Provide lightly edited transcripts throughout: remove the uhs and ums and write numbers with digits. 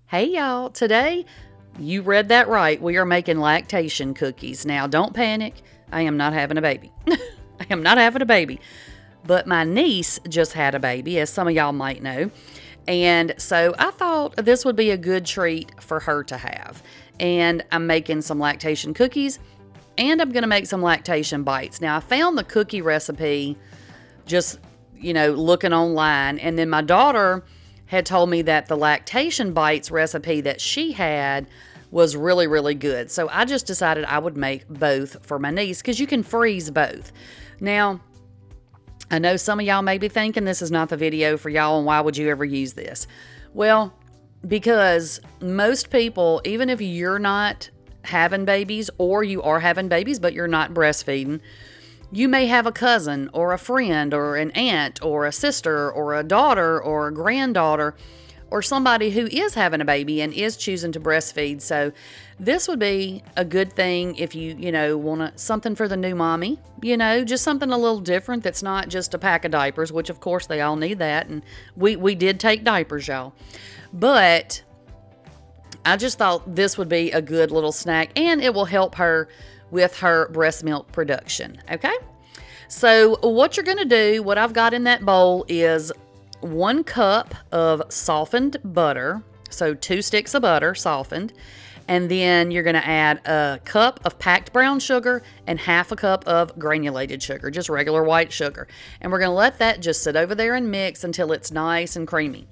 Hey y'all, today you read that right. We are making lactation cookies. Now don't panic. I am not having a baby. I am not having a baby. But my niece just had a baby, as some of y'all might know. And so I thought this would be a good treat for her to have. And I'm making some lactation cookies and I'm going to make some lactation bites. Now I found the cookie recipe just, looking online. And then my daughter had told me that the lactation bites recipe that she had was really, really good. So I just decided I would make both for my niece because you can freeze both. Now, I know some of y'all may be thinking this is not the video for y'all and why would you ever use this? Well, because most people, even if you're not having babies or you are having babies but you're not breastfeeding, you may have a cousin or a friend or an aunt or a sister or a daughter or a granddaughter or somebody who is having a baby and is choosing to breastfeed. So this would be a good thing if you, want something for the new mommy, just something a little different that's not just a pack of diapers, which of course they all need that. And we did take diapers, y'all. But I just thought this would be a good little snack and it will help her with her breast milk production. Okay. So what you're going to do, what I've got in that bowl is 1 cup of softened butter. So 2 sticks of butter softened. And then you're going to add a cup of packed brown sugar and half a cup of granulated sugar, just regular white sugar. And we're going to let that just sit over there and mix until it's nice and creamy.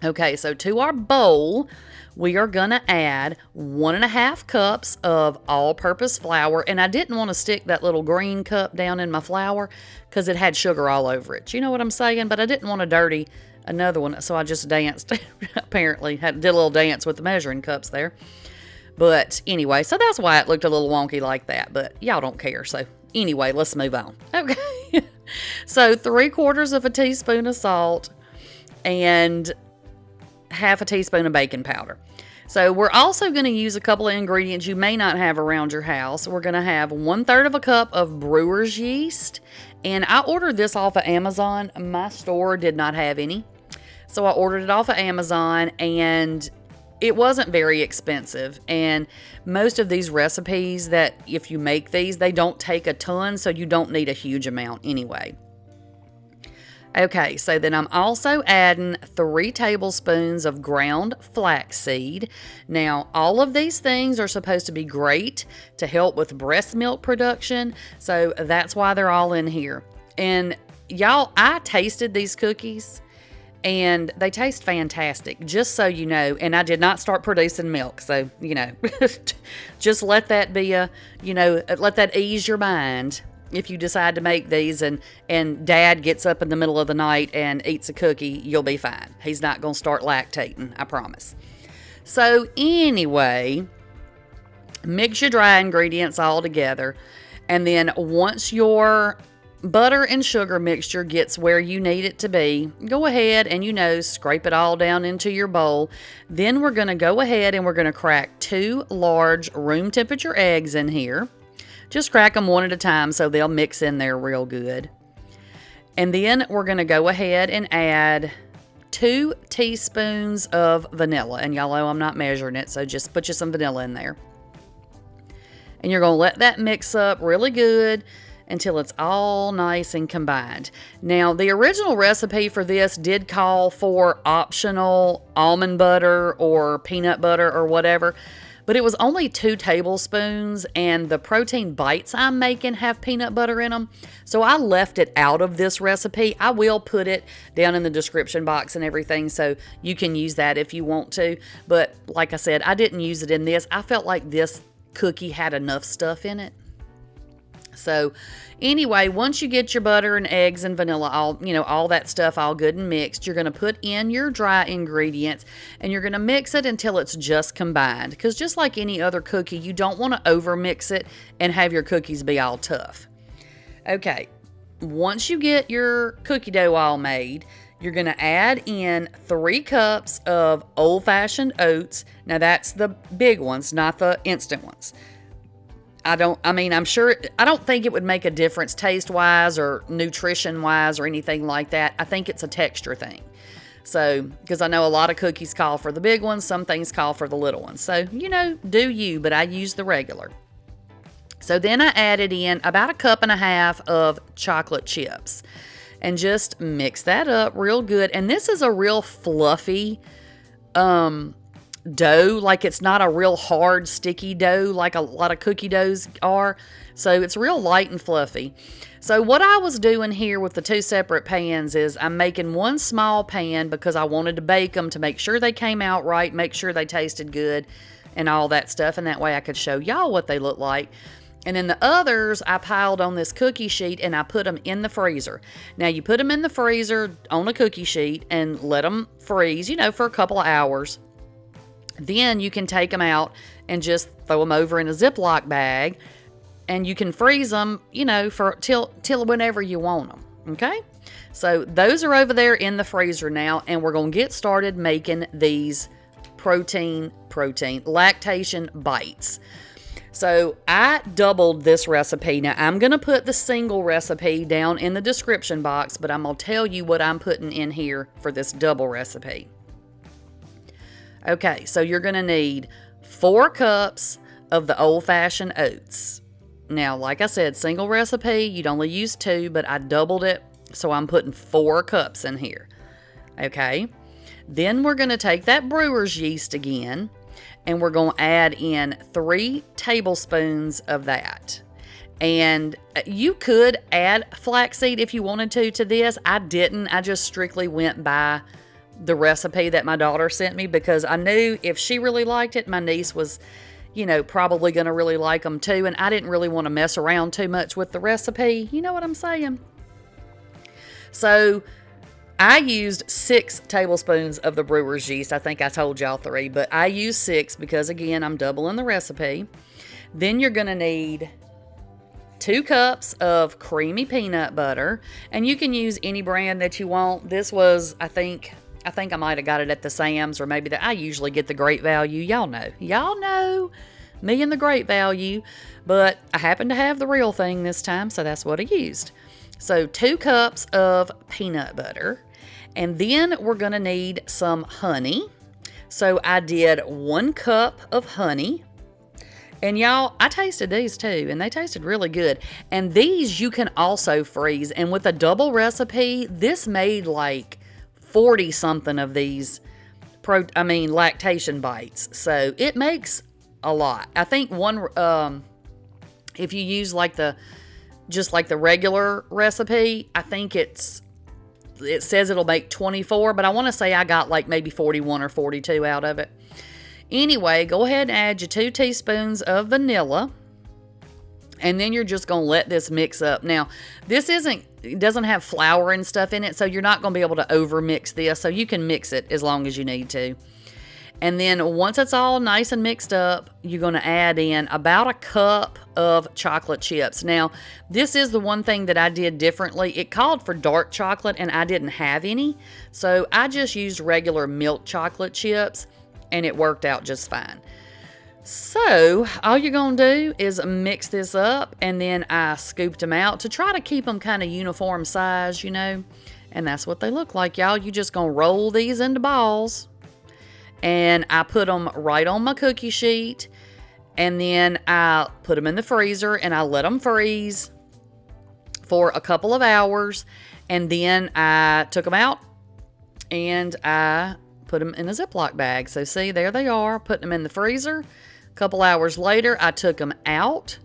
Okay, so to our bowl, we are going to add 1.5 cups of all-purpose flour. And I didn't want to stick that little green cup down in my flour because it had sugar all over it. You know what I'm saying? But I didn't want to dirty another one, so I just danced. Apparently, did a little dance with the measuring cups there. But anyway, so that's why it looked a little wonky like that. But y'all don't care. So anyway, let's move on. Okay. So 3/4 of a teaspoon of salt and half a teaspoon of baking powder. So we're also going to use a couple of ingredients you may not have around your house. We're going to have 1/3 of a cup of Brewer's yeast. And I ordered this off of Amazon. My store did not have any. So I ordered it off of Amazon and it wasn't very expensive. And most of these recipes that if you make these, they don't take a ton. So you don't need a huge amount anyway. Okay, so then I'm also adding 3 tablespoons of ground flaxseed. Now, all of these things are supposed to be great to help with breast milk production, so that's why they're all in here. And y'all, I tasted these cookies, and they taste fantastic, just so you know. And I did not start producing milk, so, just let that be let that ease your mind. If you decide to make these and dad gets up in the middle of the night and eats a cookie, you'll be fine. He's not going to start lactating, I promise. So anyway, mix your dry ingredients all together. And then once your butter and sugar mixture gets where you need it to be, go ahead and, scrape it all down into your bowl. Then we're going to go ahead and we're going to crack 2 large room temperature eggs in here. Just crack them one at a time so they'll mix in there real good. And then we're going to go ahead and add 2 teaspoons of vanilla. And y'all know I'm not measuring it, so just put you some vanilla in there. And you're going to let that mix up really good until it's all nice and combined. Now, the original recipe for this did call for optional almond butter or peanut butter or whatever. But it was only 2 tablespoons, and the protein bites I'm making have peanut butter in them. So I left it out of this recipe. I will put it down in the description box and everything, so you can use that if you want to. But like I said, I didn't use it in this. I felt like this cookie had enough stuff in it. So anyway, once you get your butter and eggs and vanilla, all that stuff all good and mixed, you're going to put in your dry ingredients and you're going to mix it until it's just combined. Because just like any other cookie, you don't want to over mix it and have your cookies be all tough. Okay, once you get your cookie dough all made, you're going to add in 3 cups of old-fashioned oats. Now that's the big ones, not the instant ones. I don't think it would make a difference taste-wise or nutrition-wise or anything like that. I think it's a texture thing. So, because I know a lot of cookies call for the big ones, some things call for the little ones. So, do you, but I use the regular. So then I added in about 1.5 cups of chocolate chips and just mix that up real good. And this is a real fluffy dough. Like, it's not a real hard, sticky dough like a lot of cookie doughs are. So it's real light and fluffy. So what I was doing here with the 2 separate pans is I'm making one small pan because I wanted to bake them to make sure they came out right, make sure they tasted good and all that stuff. And that way I could show y'all what they look like. And then the others I piled on this cookie sheet and I put them in the freezer. Now you put them in the freezer on a cookie sheet and let them freeze, for a couple of hours. Then you can take them out and just throw them over in a Ziploc bag, and you can freeze them, for till whenever you want them. Okay? So those are over there in the freezer now, and we're going to get started making these protein lactation bites. So I doubled this recipe. Now I'm going to put the single recipe down in the description box, but I'm going to tell you what I'm putting in here for this double recipe. Okay, so you're going to need 4 cups of the old-fashioned oats. Now, like I said, single recipe, you'd only use 2, but I doubled it, so I'm putting 4 cups in here. Okay, then we're going to take that brewer's yeast again, and we're going to add in 3 tablespoons of that. And you could add flaxseed if you wanted to this. I didn't. I just strictly went by the recipe that my daughter sent me because I knew if she really liked it, my niece was, probably going to really like them too. And I didn't really want to mess around too much with the recipe. You know what I'm saying? So I used 6 tablespoons of the brewer's yeast. I think I told y'all 3, but I used 6 because, again, I'm doubling the recipe. Then you're going to need 2 cups of creamy peanut butter, and you can use any brand that you want. This was, I think I might have got it at the Sam's, or maybe I usually get the Great Value. Y'all know me and the Great Value, but I happen to have the real thing this time, so that's what I used. So 2 cups of peanut butter. And then we're going to need some honey. So I did 1 cup of honey. And y'all, I tasted these too, and they tasted really good. And these you can also freeze. And with a double recipe, this made like 40 something of these lactation bites. So it makes a lot. I think if you use just like the regular recipe, I think it says it'll make 24, but I want to say I got like maybe 41 or 42 out of it. Anyway, go ahead and add your 2 teaspoons of vanilla, and then you're just going to let this mix up. Now, it doesn't have flour and stuff in it, so you're not going to be able to over mix this, so you can mix it as long as you need to. And then once it's all nice and mixed up, you're going to add in about 1 cup of chocolate chips. Now, this is the one thing that I did differently. It called for dark chocolate, and I didn't have any. So I just used regular milk chocolate chips, and it worked out just fine. So all you're going to do is mix this up, and then I scooped them out to try to keep them kind of uniform size, and that's what they look like, y'all. You're just going to roll these into balls. And I put them right on my cookie sheet, and then I put them in the freezer, and I let them freeze for a couple of hours, and then I took them out, and I put them in a Ziploc bag. So see, there they are, putting them in the freezer. A couple hours later, I took them out,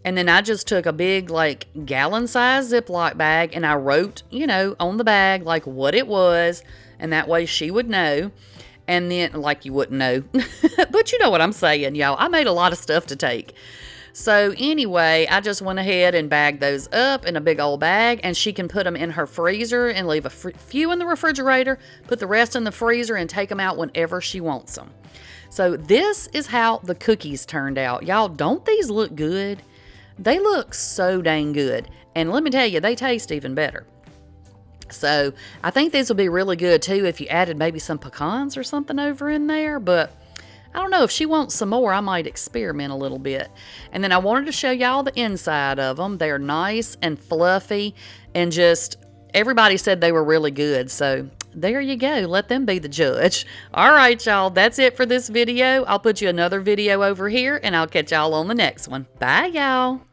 and then I just took a big, like, gallon-sized Ziploc bag, and I wrote, on the bag, like, what it was, and that way she would know. And then, like, you wouldn't know, but you know what I'm saying, y'all. I made a lot of stuff to take. So anyway, I just went ahead and bagged those up in a big old bag, and she can put them in her freezer and leave a few in the refrigerator, put the rest in the freezer, and take them out whenever she wants them. So this is how the cookies turned out. Y'all, don't these look good? They look so dang good. And let me tell you, they taste even better. So I think these will be really good too if you added maybe some pecans or something over in there. But I don't know, if she wants some more, I might experiment a little bit. And then I wanted to show y'all the inside of them. They're nice and fluffy, and just everybody said they were really good. So there you go. Let them be the judge. All right, y'all. That's it for this video. I'll put you another video over here, and I'll catch y'all on the next one. Bye, y'all.